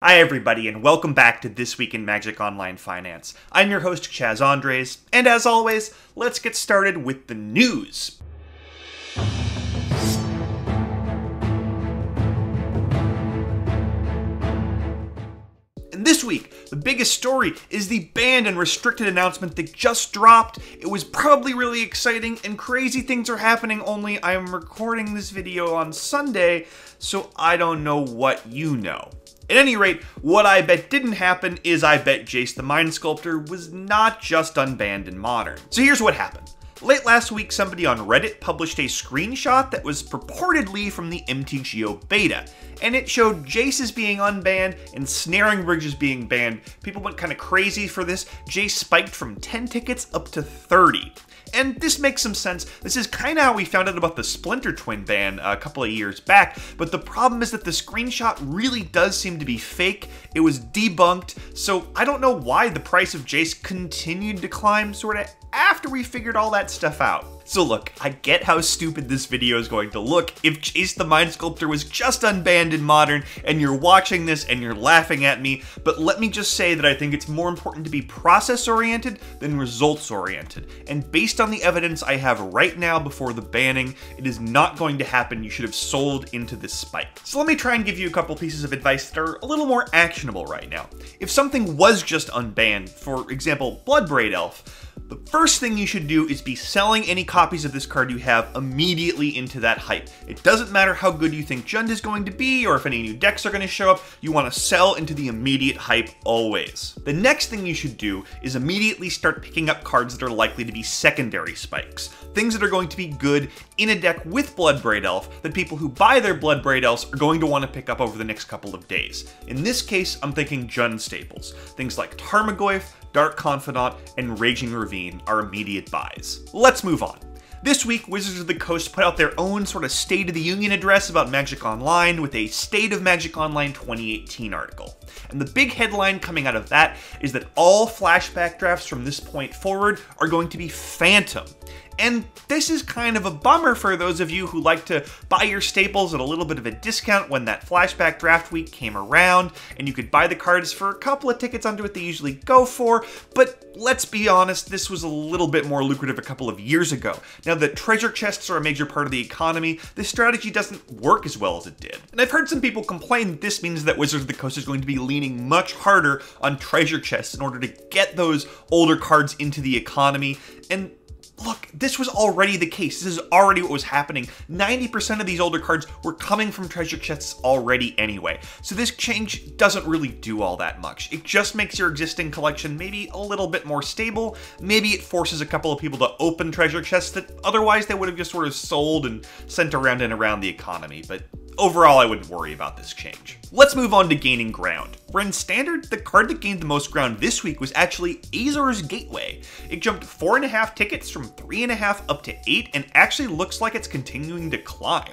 Hi everybody, and welcome back to This Week in Magic Online Finance. I'm your host, Chaz Andres, and as always, let's get started with the news. And this week, the biggest story is the banned and restricted announcement that just dropped. It was probably really exciting, and crazy things are happening, only I'm recording this video on Sunday, so I don't know what you know. At any rate, what I bet didn't happen is I bet Jace the Mind Sculptor was not just unbanned in Modern. So here's what happened. Late last week, somebody on Reddit published a screenshot that was purportedly from the MTGO beta, and it showed Jace as being unbanned and Snaring Bridges being banned. People went kind of crazy for this. Jace spiked from 10 tickets up to 30. And this makes some sense. This is kind of how we found out about the Splinter Twin ban a couple of years back, but the problem is that the screenshot really does seem to be fake. It was debunked, so I don't know why the price of Jace continued to climb sort of after we figured all that stuff out. So look, I get how stupid this video is going to look if Jace the Mind Sculptor was just unbanned in Modern and you're watching this and you're laughing at me, but let me just say that I think it's more important to be process-oriented than results-oriented. And based on the evidence I have right now before the banning, it is not going to happen. You should have sold into this spike. So let me try and give you a couple pieces of advice that are a little more actionable right now. If something was just unbanned, for example, Bloodbraid Elf, the first thing you should do is be selling any copies of this card you have immediately into that hype. It doesn't matter how good you think Jund is going to be or if any new decks are going to show up, you want to sell into the immediate hype always. The next thing you should do is immediately start picking up cards that are likely to be secondary spikes. Things that are going to be good in a deck with Bloodbraid Elf that people who buy their Bloodbraid Elves are going to want to pick up over the next couple of days. In this case, I'm thinking Jund staples. Things like Tarmogoyf, Dark Confidant, and Raging Ravine are immediate buys. Let's move on. This week, Wizards of the Coast put out their own sort of State of the Union address about Magic Online with a State of Magic Online 2018 article. And the big headline coming out of that is that all flashback drafts from this point forward are going to be Phantom. And this is kind of a bummer for those of you who like to buy your staples at a little bit of a discount when that flashback draft week came around, and you could buy the cards for a couple of tickets under what they usually go for, but let's be honest, this was a little bit more lucrative a couple of years ago. Now that treasure chests are a major part of the economy, this strategy doesn't work as well as it did. And I've heard some people complain that this means that Wizards of the Coast is going to be leaning much harder on treasure chests in order to get those older cards into the economy, and look, this was already the case. This is already what was happening. 90% of these older cards were coming from treasure chests already anyway. So this change doesn't really do all that much. It just makes your existing collection maybe a little bit more stable. Maybe it forces a couple of people to open treasure chests that otherwise they would have just sort of sold and sent around and around the economy. But overall, I wouldn't worry about this change. Let's move on to gaining ground. Where in Standard, the card that gained the most ground this week was actually Azor's Gateway. It jumped 4.5 tickets from 3.5 up to 8 and actually looks like it's continuing to climb.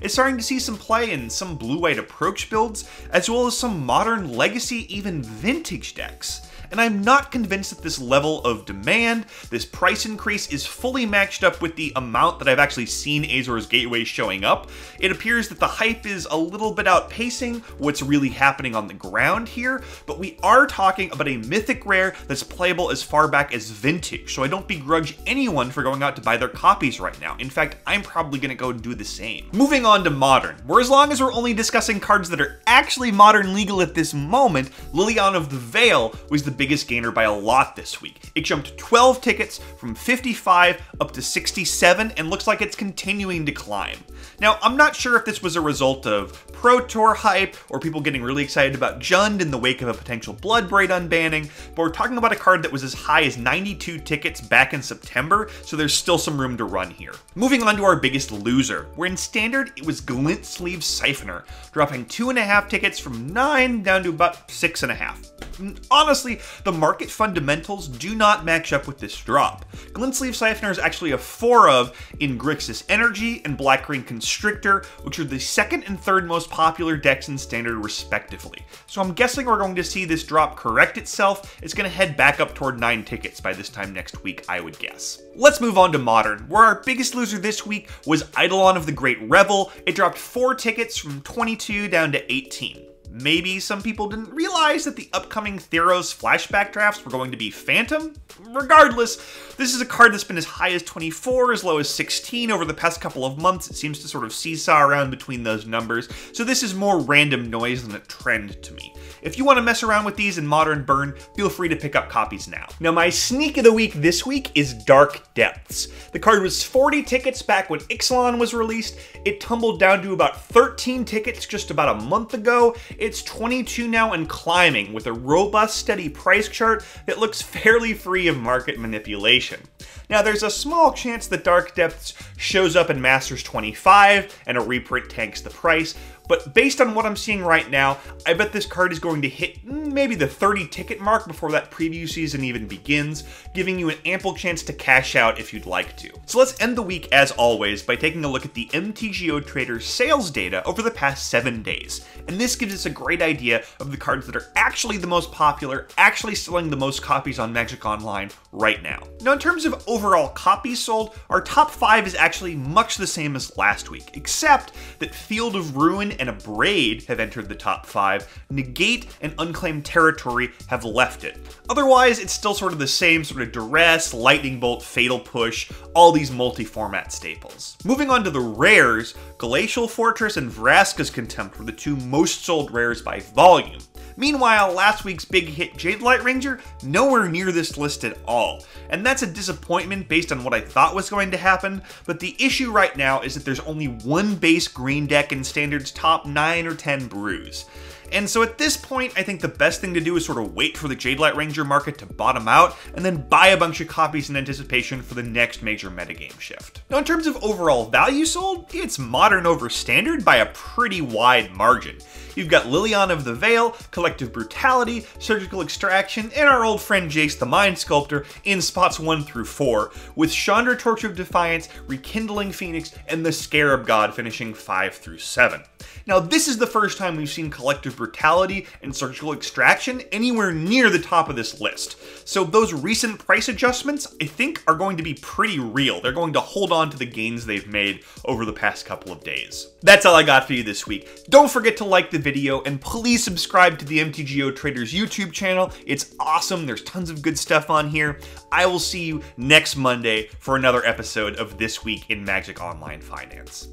It's starting to see some play in some blue-white approach builds, as well as some modern legacy, even vintage decks. And I'm not convinced that this level of demand, this price increase, is fully matched up with the amount that I've actually seen Azor's Gateway showing up. It appears that the hype is a little bit outpacing what's really happening on the ground here, but we are talking about a mythic rare that's playable as far back as vintage, so I don't begrudge anyone for going out to buy their copies right now. In fact, I'm probably going to go and do the same. Moving on to Modern, where as long as we're only discussing cards that are actually Modern legal at this moment, Liliana of the Veil was the biggest gainer by a lot this week. It jumped 12 tickets from 55 up to 67 and looks like it's continuing to climb. Now, I'm not sure if this was a result of Pro Tour hype or people getting really excited about Jund in the wake of a potential Bloodbraid unbanning, but we're talking about a card that was as high as 92 tickets back in September, so there's still some room to run here. Moving on to our biggest loser, where in Standard it was Glint Sleeve Siphoner, dropping 2.5 tickets from 9 down to about 6.5. Honestly, the market fundamentals do not match up with this drop. Glint Sleeve Siphoner is actually a 4 of in Grixis Energy and Black Green Constrictor, which are the second and third most popular decks in Standard respectively. So I'm guessing we're going to see this drop correct itself. It's going to head back up toward 9 tickets by this time next week, I would guess. Let's move on to Modern, where our biggest loser this week was Eidolon of the Great Revel. It dropped 4 tickets from 22 down to 18. Maybe some people didn't realize that the upcoming Theros flashback drafts were going to be Phantom? Regardless, this is a card that's been as high as 24, as low as 16 over the past couple of months. It seems to sort of seesaw around between those numbers, so this is more random noise than a trend to me. If you want to mess around with these in Modern Burn, feel free to pick up copies now. Now, my sneak of the week this week is Dark Depths. The card was 40 tickets back when Ixalan was released. It tumbled down to about 13 tickets just about a month ago. It's 22 now and climbing, with a robust, steady price chart that looks fairly free of market manipulation. Now, there's a small chance that Dark Depths shows up in Masters 25 and a reprint tanks the price, but based on what I'm seeing right now, I bet this card is going to hit maybe the 30 ticket mark before that preview season even begins, giving you an ample chance to cash out if you'd like to. So let's end the week, as always, by taking a look at the MTGO Trader sales data over the past 7 days. And this gives us a great idea of the cards that are actually the most popular, actually selling the most copies on Magic Online right now. Now, in terms of overall copies sold, our top 5 is actually much the same as last week, except that Field of Ruin and Abrade have entered the top 5, Negate and Unclaimed Territory have left it. Otherwise, it's still sort of the same sort of Duress, Lightning Bolt, Fatal Push, all these multi-format staples. Moving on to the rares, Glacial Fortress and Vraska's Contempt were the two most sold rares by volume. Meanwhile, last week's big hit Jadelight Ranger, nowhere near this list at all. And that's a disappointment based on what I thought was going to happen, but the issue right now is that there's only one base green deck in Standard's top 9 or 10 brews. And so at this point, I think the best thing to do is sort of wait for the Jadelight Ranger market to bottom out, and then buy a bunch of copies in anticipation for the next major metagame shift. Now, in terms of overall value sold, it's Modern over Standard by a pretty wide margin. You've got Liliana of the Veil, Collective Brutality, Surgical Extraction, and our old friend Jace the Mind Sculptor in spots 1 through 4, with Chandra Torch of Defiance, Rekindling Phoenix, and the Scarab God finishing 5 through 7. Now, this is the first time we've seen Collective Brutality and Surgical Extraction anywhere near the top of this list. So those recent price adjustments, I think, are going to be pretty real. They're going to hold on to the gains they've made over the past couple of days. That's all I got for you this week. Don't forget to like the video, and please subscribe to the MTGO Traders YouTube channel. It's awesome. There's tons of good stuff on here. I will see you next Monday for another episode of This Week in Magic Online Finance.